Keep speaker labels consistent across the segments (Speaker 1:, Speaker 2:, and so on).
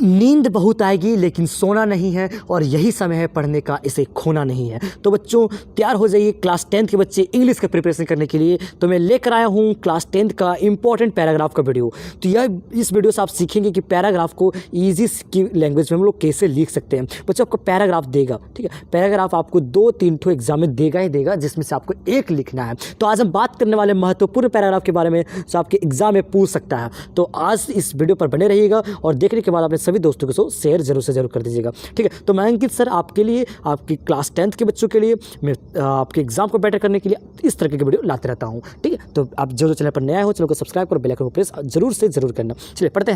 Speaker 1: नींद बहुत आएगी लेकिन सोना नहीं है, और यही समय है पढ़ने का, इसे खोना नहीं है। तो बच्चों तैयार हो जाइए क्लास 10th के बच्चे इंग्लिश का प्रिपरेशन करने के लिए। तो मैं लेकर आया हूँ क्लास 10th का इंपॉर्टेंट पैराग्राफ का वीडियो। तो इस वीडियो से आप सीखेंगे कि पैराग्राफ को ईजी की लैंग्वेज में हम लोग कैसे लिख सकते हैं। बच्चों आपको पैराग्राफ देगा, ठीक है, पैराग्राफ आपको 2-3 ठो एग्जाम में देगा ही देगा, जिसमें से आपको एक लिखना है। तो आज हम बात करने वाले महत्वपूर्ण पैराग्राफ के बारे में जो आपके एग्जाम में पूछ सकता है। तो आज इस वीडियो पर बने रहिएगा और देखने के बाद अपने सभी दोस्तों के साथ शेयर जरूर से जरूर कर दीजिएगा, ठीक है। तो मैं अंकित सर आपके लिए, आपकी क्लास 10th के बच्चों के लिए, मैं आपके एग्जाम को बेटर करने के लिए इस तरह के वीडियो लाते रहता हूँ, ठीक है। तो आप जो चैनल पर नया हो चैनल को सब्सक्राइब करो, बेल आइकन को प्रेस जरूर से जरूर करना। चलिए पढ़ते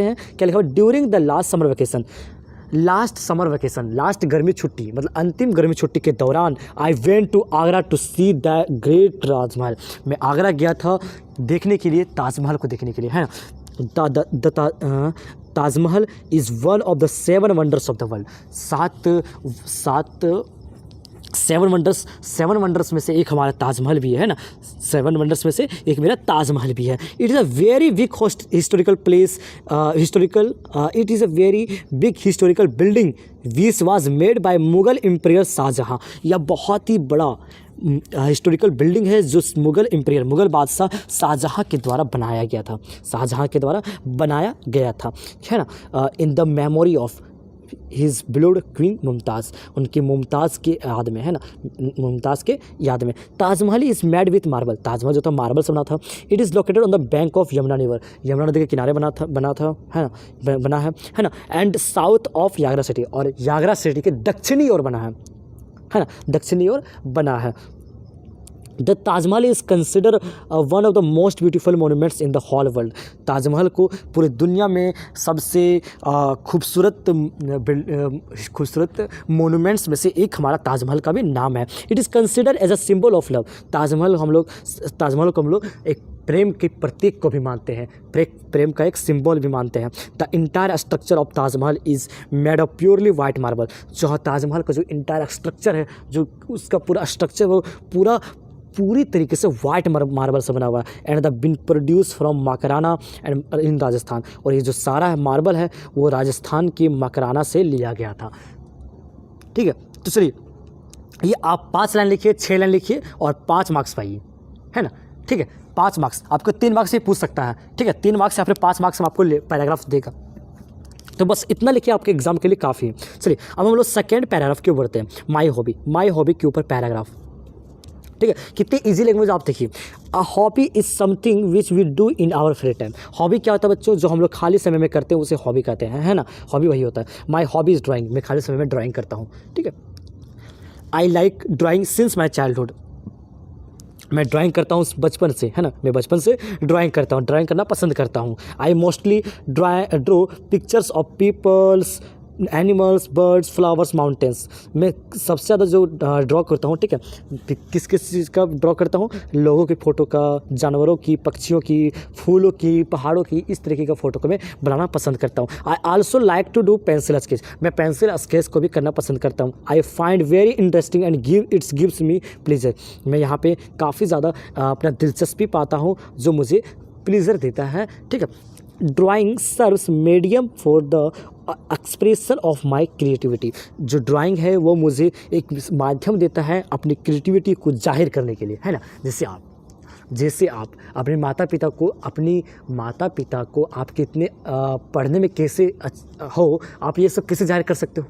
Speaker 1: हैं क्या लिखा हुआ। During the last summer vacation, last summer vacation, last गर्मी छुट्टी मतलब अंतिम गर्मी छुट्टी के दौरान I went to Agra to see the great Taj Mahal. मैं आगरा गया था देखने के लिए, ताजमहल को देखने के लिए, है ना। Taj Mahal is one of the 7 wonders of the world. Seven wonders में से एक हमारा ताजमहल भी है ना। 7 वंडर्स में से एक मेरा ताजमहल भी है। It is a very big historical place, it is a very big historical building which was made by Mughal emperor Shah Jahan. यह बहुत ही बड़ा हिस्टोरिकल बिल्डिंग है जो मुगल बादशाह शाहजहाँ के द्वारा बनाया गया था, है ना। In the memory of his beloved queen Mumtaz, उनकी मुमताज़ के याद में, है ना, मुमताज़ के याद में। Taj Mahal is made with marble, Taj Mahal जो था मार्बल से बना था। It is located on the bank of Yamuna river, Yamuna नदी के किनारे बना था, है ना, बना है ना। एंड साउथ ऑफ यागरा सिटी, और यागरा सिटी के दक्षिणी ओर बना है ना, दक्षिणी ओर बना है। The Taj Mahal is consider one of the most beautiful monuments in the whole world. Taj Mahal को पूरी दुनिया में सबसे खूबसूरत मोनूमेंट्स में से एक हमारा ताजमहल का भी नाम है। It is consider as a symbol of love. Taj Mahal को हम लोग एक प्रेम के प्रतीक को भी मानते हैं, प्रेम का एक सिंबल भी मानते हैं। The entire structure of Taj Mahal is made of purely white marble. जो ताजमहल का जो इंटायर स्ट्रक्चर है, जो उसका पूरा स्ट्रक्चर वो पूरी तरीके से वाइट मार्बल से बना हुआ है। And the been produce from Makrana and in Rajasthan, और ये जो सारा मार्बल है वो राजस्थान के मकराना से लिया गया था, ठीक है। तो चलिए ये आप 5 लाइन लिखिए, 6 लाइन लिखिए और 5 मार्क्स पाइए, है ना, ठीक है। 5 मार्क्स आपको 3 मार्क्स से पूछ सकता है, ठीक है। 3 मार्क्स से आपने 5 मार्क्स में आपको पैराग्राफ देगा। तो बस इतना लिखिए, आपके एग्जाम के लिए काफ़ी है। चलिए अब हम लोग सेकेंड पैराग्राफ के ऊपर बढ़ते हैं। माई हॉबी के ऊपर पैराग्राफ, ठीक है। कितनी इजी लैंग्वेज आप देखिए। A hobby is something which we do in our free time. Hobby क्या होता है बच्चों, जो हम लोग खाली समय में करते हैं उसे हॉबी कहते हैं, है ना। हॉबी वही होता है। माई हॉबी इज़ ड्राइंग, मैं खाली समय में ड्राइंग करता हूँ, ठीक है। I like drawing since my childhood, मैं ड्राइंग करता हूँ बचपन से, है ना, मैं बचपन से ड्राइंग करता हूँ, ड्राइंग करना पसंद करता हूँ। I mostly draw pictures of peoples, animals, birds, flowers, mountains. मैं सबसे ज़्यादा जो ड्रॉ करता हूँ, ठीक है, किस चीज़ का ड्रॉ करता हूँ, लोगों की फ़ोटो का, जानवरों की, पक्षियों की, फूलों की, पहाड़ों की, इस तरीके का फ़ोटो को मैं बनाना पसंद करता हूँ। I also like to do pencil sketch, मैं पेंसिल स्केच को भी करना पसंद करता हूँ। I find very interesting and gives me pleasure, मैं यहाँ पे काफ़ी ज़्यादा अपना दिलचस्पी पाता हूँ जो मुझे प्लीज़र देता है, ठीक है। Drawing serves medium for the expression of my creativity, जो ड्राइंग है वो मुझे एक माध्यम देता है अपनी क्रिएटिविटी को जाहिर करने के लिए, है ना। जैसे आप अपने माता पिता को आप कितने पढ़ने में कैसे हो, आप ये सब कैसे जाहिर कर सकते हो,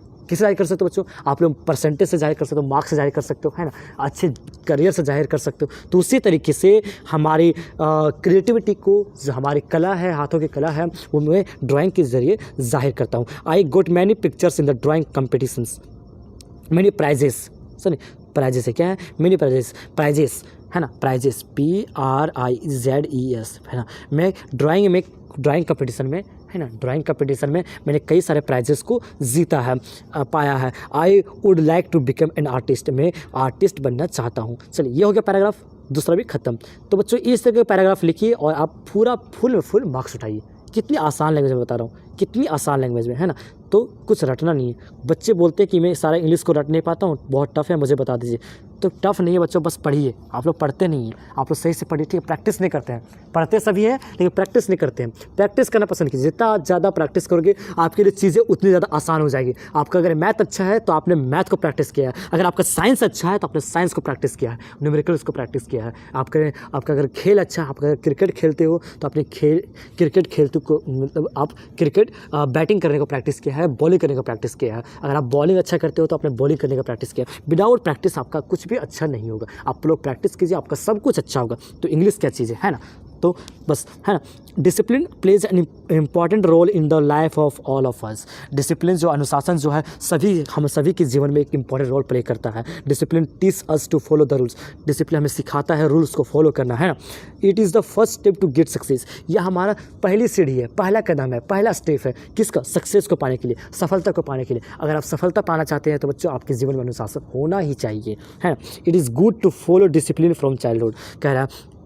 Speaker 1: बच्चों, आप लोग परसेंटेज से जाहिर कर सकते हो, मार्क्स से जाहिर कर सकते हो, है ना, अच्छे करियर से जाहिर कर सकते हो। तो उसी तरीके से हमारी क्रिएटिविटी को, जो हमारी कला है, हाथों की कला है, वो मैं ड्राइंग के ज़रिए जाहिर करता हूँ। I got many pictures in the drawing competitions, many prizes, prizes है क्या है, मैनी प्राइजेस, है ना, प्राइजेस PRIZES, है ना। मैं ड्राइंग कंपटीशन में, है ना, ड्राइंग कंपटीशन में मैंने कई सारे प्राइजेस को जीता है, पाया है। I would like to become an artist, मैं आर्टिस्ट बनना चाहता हूँ। चलिए ये हो गया पैराग्राफ, दूसरा भी खत्म। तो बच्चों इस तरह के पैराग्राफ लिखिए और आप पूरा फुल मार्क्स उठाइए। कितनी आसान लैंग्वेज में बता रहा हूँ, कितनी आसान लैंग्वेज में, है ना। तो कुछ रटना नहीं है। बच्चे बोलते हैं कि मैं सारा इंग्लिश को रट नहीं पाता हूँ, बहुत टफ है, मुझे बता दीजिए। तो टफ नहीं है बच्चों, बस पढ़िए। आप लोग पढ़ते नहीं हैं, आप लोग सही से पढ़िए, ठीक है। प्रैक्टिस नहीं करते हैं, पढ़ते सभी हैं लेकिन प्रैक्टिस नहीं करते हैं। प्रैक्टिस करना पसंद कीजिए, जितना ज़्यादा प्रैक्टिस करोगे आपके लिए चीज़ें उतनी ज़्यादा आसान हो जाएगी। आपका अगर मैथ अच्छा है तो आपने मैथ को प्रैक्टिस किया है, अगर आपका साइंस अच्छा है तो आपने साइंस को प्रैक्टिस किया है, न्यूमेरिकल्स को प्रैक्टिस किया है। आपका अगर खेल अच्छा है, आप अगर क्रिकेट खेलते हो तो आपने क्रिकेट खेलते को मतलब आप क्रिकेट बैटिंग करने को प्रैक्टिस किया है, बॉलिंग करने का प्रैक्टिस किया है। अगर आप बॉलिंग अच्छा करते हो तो आपने बॉलिंग करने का प्रैक्टिस किया है। विदाउट प्रैक्टिस आपका कुछ भी अच्छा नहीं होगा। आप लोग प्रैक्टिस कीजिए, आपका सब कुछ अच्छा होगा। तो इंग्लिश क्या चीज़ है ना, तो बस है ना। Discipline plays an important role in the life of all of us. Discipline जो अनुशासन जो है हम सभी के जीवन में एक इंपॉर्टेंट रोल प्ले करता है। Discipline teach us to follow the rules. Discipline हमें सिखाता है रूल्स को फॉलो करना, है ना। It is the first step to get success. यह हमारा पहली सीढ़ी है, पहला कदम है, पहला स्टेप है किसका, सक्सेस को पाने के लिए, सफलता को पाने के लिए। अगर आप सफलता पाना चाहते हैं तो बच्चों आपके जीवन में अनुशासन होना ही चाहिए, है। It is good to follow discipline from childhood. कह रहा है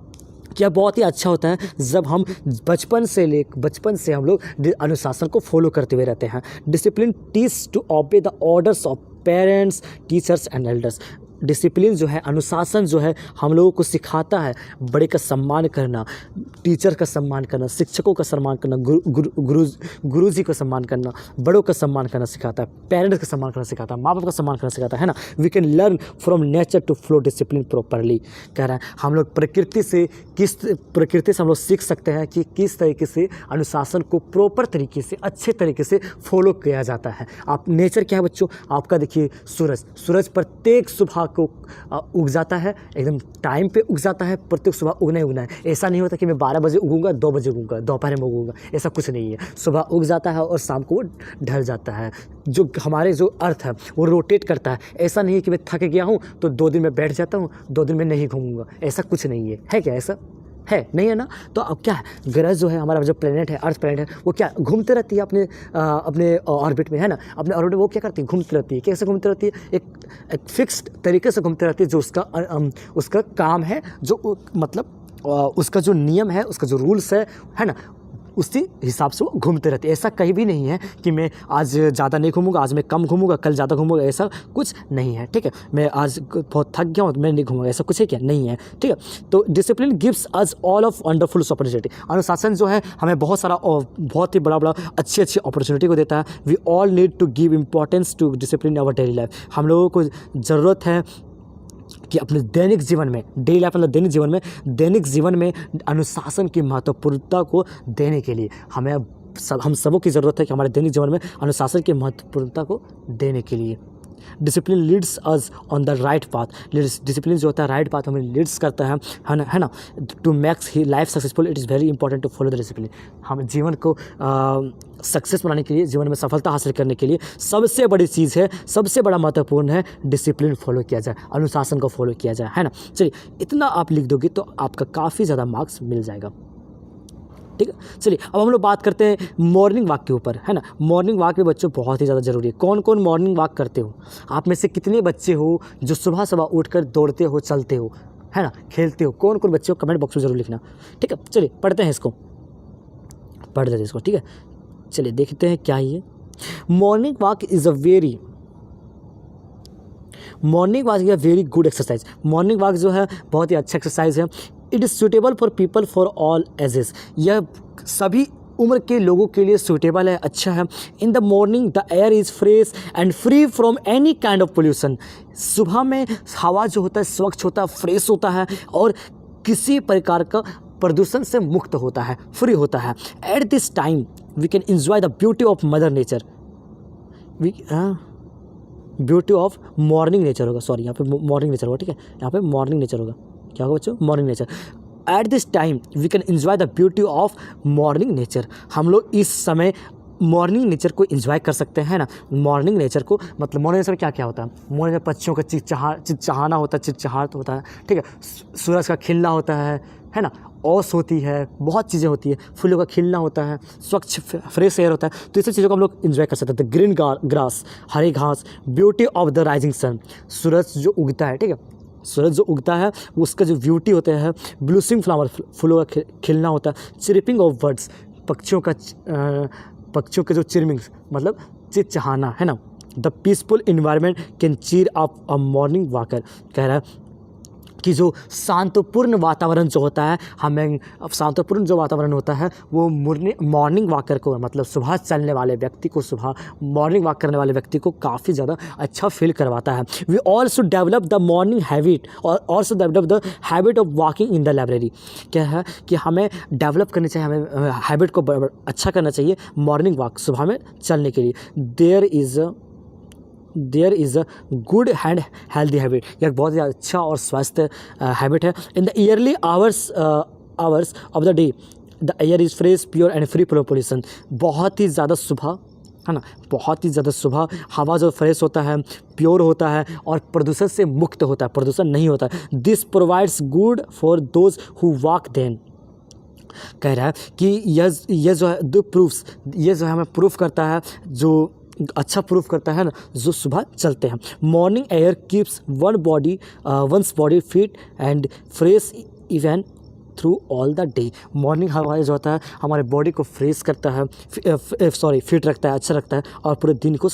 Speaker 1: क्या बहुत ही अच्छा होता है जब हम बचपन से हम लोग अनुशासन को फॉलो करते हुए रहते हैं। Discipline teach to obey the orders of parents, teachers and elders. Discipline जो है, अनुशासन जो है, हम लोगों को सिखाता है बड़े का सम्मान करना, टीचर का सम्मान करना, शिक्षकों का सम्मान करना, गुरुजी का सम्मान करना, बड़ों का सम्मान करना सिखाता है, पेरेंट्स का सम्मान करना सिखाता है, माँ बाप का सम्मान करना सिखाता है ना। We can learn from nature to flow discipline properly. कह रहा है हम लोग प्रकृति से हम लोग सीख सकते हैं कि किस तरीके से अनुशासन को प्रॉपर तरीके से, अच्छे तरीके से फॉलो किया जाता है। आप नेचर क्या है बच्चों, आपका देखिए सूरज प्रत्येक सुबह को उग जाता है, एकदम टाइम पे उग जाता है, प्रत्येक सुबह उगना ही उगना है। ऐसा नहीं होता कि मैं 12 बजे उगूंगा, 2 बजे उगूंगा, दोपहर में उगूंगा, ऐसा कुछ नहीं है। सुबह उग जाता है और शाम को वो ढल जाता है। जो हमारे जो अर्थ है वो रोटेट करता है। ऐसा नहीं है कि मैं थक गया हूँ तो 2 दिन में बैठ जाता हूँ, 2 दिन में नहीं घूमूंगा, ऐसा कुछ नहीं है क्या ऐसा है, नहीं है ना। तो अब क्या है, ग्रह जो है हमारा, जो प्लेनेट है, अर्थ प्लेनेट है, वो क्या घूमते रहती है अपने ऑर्बिट में, है ना। अपने ऑर्बिट में वो क्या करती है, घूमती रहती है। कैसे घूमती रहती है, एक फिक्स्ड तरीके से घूमती रहती है, जो उसका काम है, जो मतलब उसका जो नियम है, उसका जो रूल्स है ना, उसी हिसाब से वो घूमते रहते हैं। ऐसा कहीं भी नहीं है कि मैं आज ज़्यादा नहीं घूमूंगा, आज मैं कम घूमूंगा, कल ज़्यादा घूमूंगा, ऐसा कुछ नहीं है, ठीक है। मैं आज बहुत थक गया हूँ तो मैं नहीं घूमूंगा, ऐसा कुछ है क्या, नहीं है, ठीक है। तो discipline gives us all of wonderful opportunity. अनुशासन जो है हमें बहुत ही बड़ा अच्छी अपॉर्चुनिटी को देता है। We all need to give importance to discipline in our daily life. हम लोगों को ज़रूरत है कि अपने दैनिक जीवन में, डेली लाइफ मतलब दैनिक जीवन में अनुशासन की महत्वपूर्णता को देने के लिए हम सबों की ज़रूरत है कि हमारे दैनिक जीवन में अनुशासन की महत्वपूर्णता को देने के लिए। Discipline leads us on the right path. Discipline जो होता है राइट पाथ हमें लीड्स करता है ना। To makes life successful it is very important to follow the discipline. हम जीवन को सक्सेस बनाने के लिए, जीवन में सफलता हासिल करने के लिए सबसे बड़ी चीज़ है, सबसे बड़ा महत्वपूर्ण है डिसिप्लिन फॉलो किया जाए, अनुशासन को फॉलो किया जाए, है ना। चलिए इतना आप लिख दोगे तो आपका काफ़ी ज़्यादा मार्क्स मिल जाएगा, ठीक है। चलिए अब हम लोग बात करते हैं मॉर्निंग वॉक के ऊपर, है ना। मॉर्निंग वॉक में बच्चों बहुत ही ज़्यादा ज़रूरी है। कौन कौन मॉर्निंग वॉक करते हो, आप में से कितने बच्चे हो जो सुबह सुबह उठकर दौड़ते हो, चलते हो, है ना, खेलते हो। कौन कौन बच्चे हो कमेंट बॉक्स में ज़रूर लिखना, ठीक है। चलिए पढ़ते हैं इसको, पढ़ देते इसको, ठीक है। चलिए देखते हैं क्या ये morning walk is a very good exercise. Morning walk जो है बहुत ही अच्छा एक्सरसाइज है। It is suitable for people for all ages. यह सभी उम्र के लोगों के लिए सूटेबल है, अच्छा है। In the morning the air is fresh and free from any kind of pollution. सुबह में हवा जो होता है स्वच्छ होता है, फ्रेश होता है और किसी प्रकार का प्रदूषण से मुक्त होता है, फ्री होता है। At this time we can enjoy the beauty of mother nature. Beauty of morning nature होगा, सॉरी यहाँ पे मॉर्निंग नेचर होगा, ठीक है। यहाँ पे मॉर्निंग नेचर होगा, क्या होगा बच्चों, morning nature. At this time we can enjoy the beauty of morning nature. हम लोग इस समय मॉर्निंग नेचर को एंजॉय कर सकते हैं ना। मॉर्निंग नेचर को मतलब मॉर्निंग नेचर क्या क्या होता है, मॉर्निंग में पक्षियों का चिचचाना होता है, चिचचाहट होता है, ठीक है। सूरज का खिलना होता है ना, ओस होती है, बहुत चीज़ें होती है, फूलों का खिलना होता है, स्वच्छ फ्रेश एयर होता है। तो इस चीज़ों को हम लोग एंजॉय कर सकते हैं। द ग्रीन ग्रास, हरी घास, beauty of the rising sun. सूरज जो उगता है, ठीक है, सूरज जो उगता है उसका जो ब्यूटी होता है, ब्लूसिंग फ्लावर, फूलों का खिलना होता है, चिरपिंग ऑफ बर्ड्स, पक्षियों के जो चिरमिंग मतलब चिचहाना, है ना। द पीसफुल इन्वायरमेंट कैन चीर अप अ मॉर्निंग वॉकर। कह रहा है कि जो शांतपूर्ण वातावरण जो होता है, हमें शांतपूर्ण जो वातावरण होता है वो मॉर्निंग वॉकर को, मतलब सुबह चलने वाले व्यक्ति को, सुबह मॉर्निंग वॉक करने वाले व्यक्ति को काफ़ी ज़्यादा अच्छा फील करवाता है। We also develop the morning habit और also develop the habit of walking in the library. क्या है कि हमें डेवलप करनी चाहिए, हमें हैबिट को अच्छा करना चाहिए मॉर्निंग वॉक, सुबह में चलने के लिए। There is a good and healthy habit, यह बहुत ही अच्छा और स्वस्थ हैबिट है। In the early hours of the day the air is fresh pure and free from pollution. बहुत ही ज़्यादा सुबह, है ना, बहुत ही ज़्यादा सुबह हवा जो फ्रेश होता है, प्योर होता है और प्रदूषण से मुक्त होता है, प्रदूषण नहीं होता है। This provides good for those who walk then. कह रहा है कि यह जो है द प्रूफ्स, ये जो है हमें प्रूफ करता है, जो अच्छा प्रूफ करता है ना, जो सुबह चलते हैं। Morning air keeps one's body fit and fresh even through all the day. Morning हवा जो होता है हमारे बॉडी को फ्रेश करता है, फिट रखता है, अच्छा रखता है और पूरे दिन को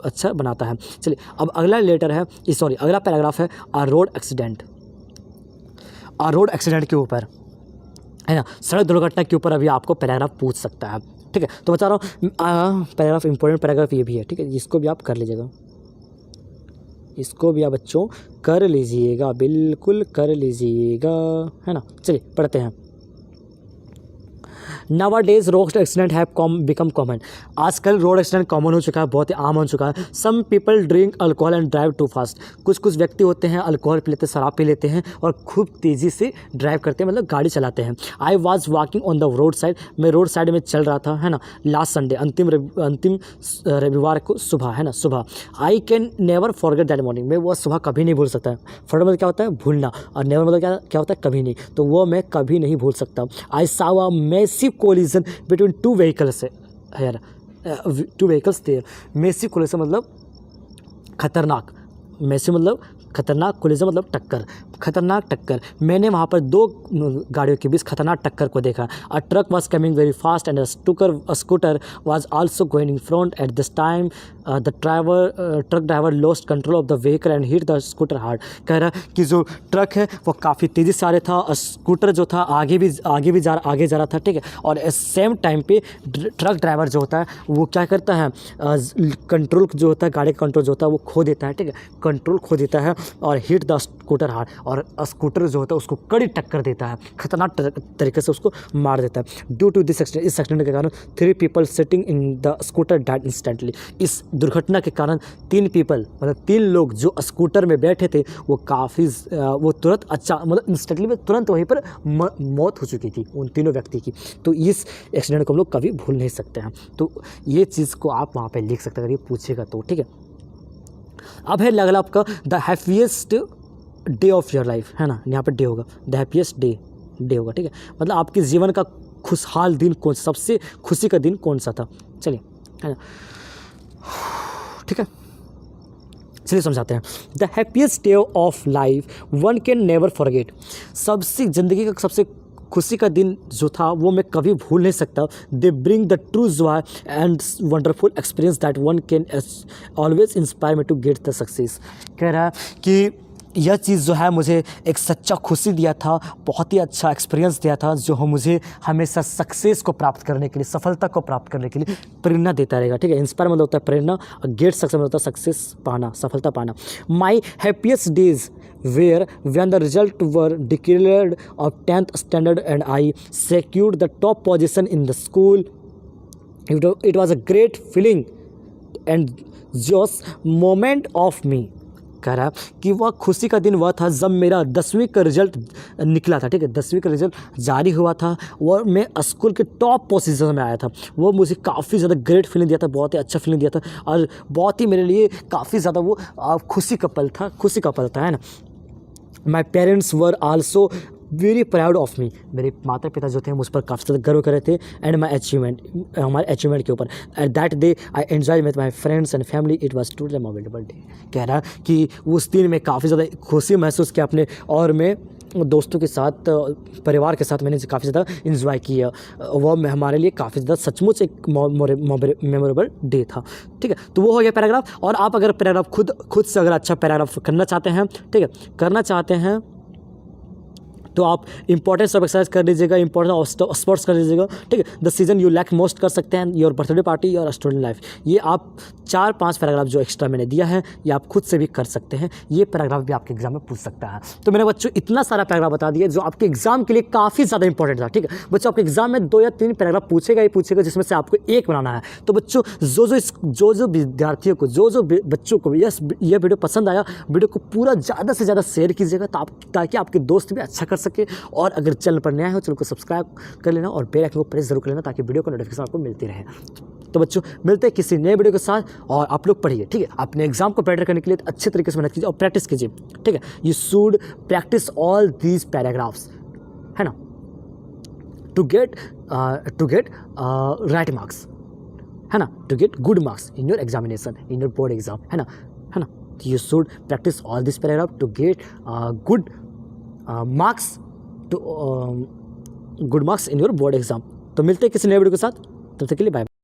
Speaker 1: अच्छा बनाता है। चलिए अब अगला अगला पैराग्राफ है अ रोड एक्सीडेंट के ऊपर, है ना, सड़क दुर्घटना के ऊपर अभी आपको पैराग्राफ पूछ सकता है। ठीक है, तो बता रहा हूँ पैराग्राफ, इंपॉर्टेंट पैराग्राफ ये भी है। ठीक है, इसको भी आप कर लीजिएगा, इसको भी आप बच्चों कर लीजिएगा, बिल्कुल कर लीजिएगा, है ना। चलिए पढ़ते हैं। Nowadays road accident have become common. आजकल रोड एक्सीडेंट कॉमन हो चुका है, बहुत ही आम हो चुका है। Some people drink alcohol and drive too fast. कुछ व्यक्ति होते हैं अल्कोहल पी लेते हैं, शराब पी लेते हैं और खूब तेज़ी से ड्राइव करते हैं, मतलब गाड़ी चलाते हैं। I was walking on the road side, मैं रोड साइड में चल रहा था, है ना, लास्ट संडे, अंतिम रविवार को सुबह, है ना, सुबह। I can never forget that morning, मैं वो सुबह कभी नहीं भूल सकता। फॉरगेट मतलब क्या होता है, भूलना, और नेवर मतलब क्या होता है, कभी नहीं, तो वो मैं कभी नहीं भूल सकता। I saw a massive collision between two vehicles there. Massive collision मतलब खतरनाक, मैसिव मतलब खतरनाक, कोलिजन मतलब टक्कर, खतरनाक टक्कर। मैंने वहाँ पर दो गाड़ियों के बीच खतरनाक टक्कर को देखा। A truck was coming very fast and a scooter was also going in front. At this time the truck driver lost control of the vehicle and hit the scooter hard. कह रहा है कि जो ट्रक है वो काफ़ी तेज़ी से आ रहा था और स्कूटर जो था आगे जा रहा था। ठीक है, और सेम टाइम पे ट्रक ड्राइवर जो होता है वो क्या करता है, कंट्रोल जो होता है, गाड़ी का कंट्रोल जो होता है वो खो देता है। ठीक है, कंट्रोल खो देता है और हिट द स्कूटर हार्ड, और स्कूटर जो होता है उसको कड़ी टक्कर देता है, खतरनाक तरीके से उसको मार देता है। ड्यू टू दिस एक्सीडेंट, इस एक्सीडेंट के कारण 3 people sitting in the scooter died instantly. इस दुर्घटना के कारण 3 पीपल मतलब 3 लोग जो स्कूटर में बैठे थे वो वो तुरंत मतलब इंस्टेंटली में तुरंत वहीं पर मौत हो चुकी थी उन तीनों व्यक्ति की। तो इस एक्सीडेंट को हम लोग कभी भूल नहीं सकते हैं। तो ये चीज़ को आप वहाँ पर लिख सकते हैं अगर ये पूछेगा तो। ठीक है, अब है अगला आपका the happiest day of your life, है ना, यहाँ पर डे होगा, द हैप्पीएस्ट डे होगा। ठीक है, मतलब आपके जीवन का खुशहाल दिन कौन, सबसे खुशी का दिन कौन सा था। चलिए, है ना, ठीक है, चलिए समझाते हैं। The happiest day of life one can never forget. ज़िंदगी का सबसे खुशी का दिन जो था वो मैं कभी भूल नहीं सकता। They bring the true joy and wonderful experience that one can always inspire me to get the success. कह रहा है कि यह चीज़ जो है मुझे एक सच्चा खुशी दिया था, बहुत ही अच्छा एक्सपीरियंस दिया था, जो मुझे हमेशा सक्सेस को प्राप्त करने के लिए, सफलता को प्राप्त करने के लिए प्रेरणा देता रहेगा। ठीक है, इंस्पायर मतलब होता है प्रेरणा और गेट सक्सेस मतलब होता है सक्सेस पाना, सफलता पाना। My happiest days where when the result were declared of 10th standard and I secured the top position in the school, it was a great feeling and joyous moment of me। कह रहा कि वह खुशी का दिन वह था जब मेरा 10वीं का रिजल्ट निकला था। ठीक है, 10वीं का रिजल्ट जारी हुआ था और मैं स्कूल के टॉप पोजीशन में आया था। वो मुझे काफ़ी ज़्यादा ग्रेट फीलिंग दिया था, बहुत ही अच्छा फीलिंग दिया था और बहुत ही मेरे लिए काफ़ी ज़्यादा वो खुशी का पल था, है ना। My parents were also very proud of me. मेरे माता पिता जो थे मुझ पर काफ़ी ज़्यादा गर्व कर रहे थे एंड माई अचीवमेंट, हमारे अचीवमेंट के ऊपर। At that day I enjoy with my friends and family, it was truly memorable day. कह रहा कि उस दिन में काफ़ी ज़्यादा खुशी महसूस किया अपने, और मैं दोस्तों के साथ परिवार के साथ मैंने काफ़ी ज़्यादा इन्जॉय किया। वो हमारे लिए काफ़ी ज़्यादा सचमुच एक मेमोरेबल डे था। ठीक है, तो वो हो गया पैराग्राफ। और आप अगर पैराग्राफ खुद से अगर अच्छा पैराग्राफ करना चाहते हैं, ठीक है, करना चाहते हैं तो आप इंपॉर्टेंस ऑफ एक्सरसाइज कर लीजिएगा, इंपॉर्टेंस ऑफ स्पोर्ट्स कर लीजिएगा। ठीक है, the season you like most कर सकते हैं, योर बर्थडे पार्टी और स्टूडेंट लाइफ। ये आप 4-5 पैराग्राफ जो एक्स्ट्रा मैंने दिया है ये आप खुद से भी कर सकते हैं। ये पैराग्राफ भी आपके एग्जाम में पूछ सकता है। तो मैंने बच्चों इतना सारा पैराग्राफ बता दिया जो आपके एग्जाम के लिए काफ़ी ज़्यादा इंपॉर्टेंट था। ठीक है बच्चों, आपके एग्जाम में 2 या 3 पैराग्राफ पूछेगा ही पूछेगा, जिसमें से आपको एक बनाना है। तो बच्चों जो विद्यार्थियों को, जो बच्चों को यह वीडियो पसंद आया, वीडियो को पूरा ज़्यादा से ज़्यादा शेयर कीजिएगा ताकि आपके दोस्त भी अच्छा कर सके। और अगर चैनल पर नया हो चैनल को सब्सक्राइब कर लेना और बेल आइकन को प्रेस जरूर कर लेना ताकि वीडियो को नोटिफिकेशन आपको मिलती रहे। तो बच्चों मिलते हैं किसी नए वीडियो के साथ, और आप लोग पढ़िए। ठीक है, अपने एग्जाम को बेटर करने के लिए अच्छे तरीके से मेहनत कीजिए और प्रैक्टिस कीजिए। ठीक है, you should practice all these paragraphs, है ना, टू गेट राइट मार्क्स, है ना, to get good marks in your examination, in your board exam, है ना। You should practice all this paragraph to get good marks in your board exam. तो मिलते हैं किसी नए वीडियो के साथ, तब तक के लिए बाय।